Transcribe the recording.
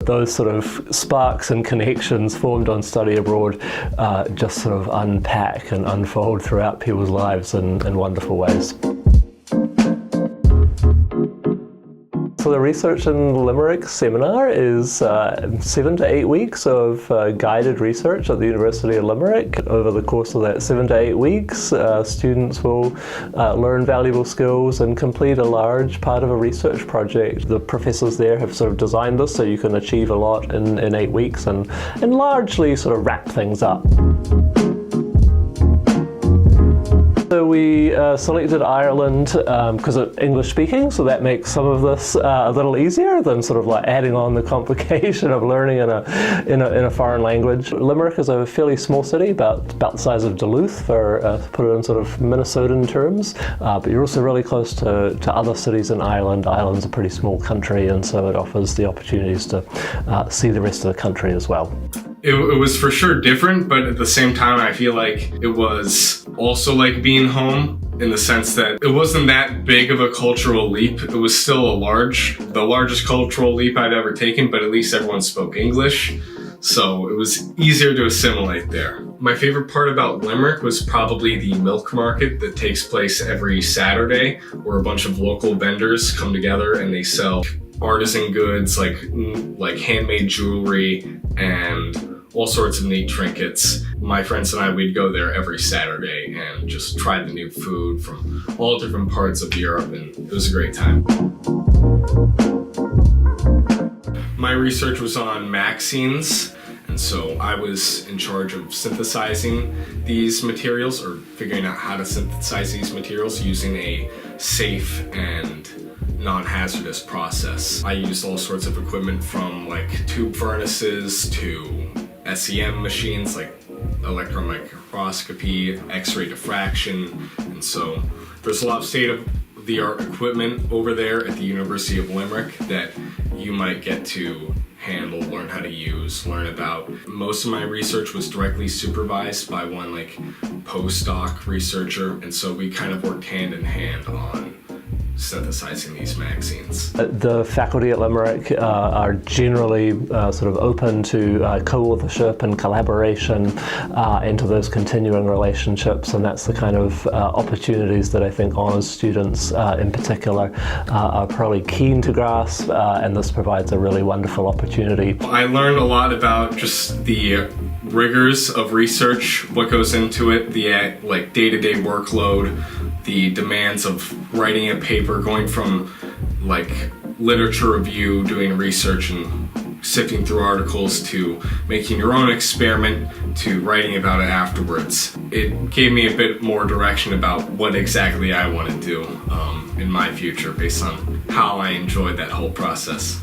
Those sort of sparks and connections formed on study abroad just sort of unpack and unfold throughout people's lives in wonderful ways. So the Research in Limerick seminar is 7 to 8 weeks of guided research at the University of Limerick. Over the course of that 7 to 8 weeks, students will learn valuable skills and complete a large part of a research project. The professors there have sort of designed this so you can achieve a lot in 8 weeks and largely sort of wrap things up. So we selected Ireland because it's English speaking, so that makes some of this a little easier than sort of like adding on the complication of learning in a foreign language. Limerick is a fairly small city, about the size of Duluth, for put it in sort of Minnesotan terms, but you're also really close to other cities in Ireland. Ireland's a pretty small country, and so it offers the opportunities to see the rest of the country as well. It was for sure different, but at the same time, I feel like it was also like being home in the sense that it wasn't that big of a cultural leap. It was still the largest cultural leap I'd ever taken, but at least everyone spoke English. So it was easier to assimilate there. My favorite part about Limerick was probably the milk market that takes place every Saturday, where a bunch of local vendors come together and they sell artisan goods like handmade jewelry and all sorts of neat trinkets. My friends and I, we'd go there every Saturday and just try the new food from all different parts of Europe, and it was a great time. My research was on MaXenes, and so I was in charge of synthesizing these materials, or figuring out how to synthesize these materials using a safe and non-hazardous process. I used all sorts of equipment from like tube furnaces to SEM machines like electron microscopy, X-ray diffraction, and so there's a lot of state-of-the-art equipment over there at the University of Limerick that you might get to handle, learn how to use, learn about. Most of my research was directly supervised by one postdoc researcher, and so we kind of worked hand in hand on synthesizing these MaXenes. The faculty at Limerick are generally sort of open to co-authorship and collaboration into those continuing relationships, and that's the kind of opportunities that I think honours students in particular are probably keen to grasp, and this provides a really wonderful opportunity. I learned a lot about just the rigors of research, what goes into it, the day-to-day workload, the demands of writing a paper, going from literature review, doing research and sifting through articles, to making your own experiment, to writing about it afterwards. It gave me a bit more direction about what exactly I want to do in my future based on how I enjoyed that whole process.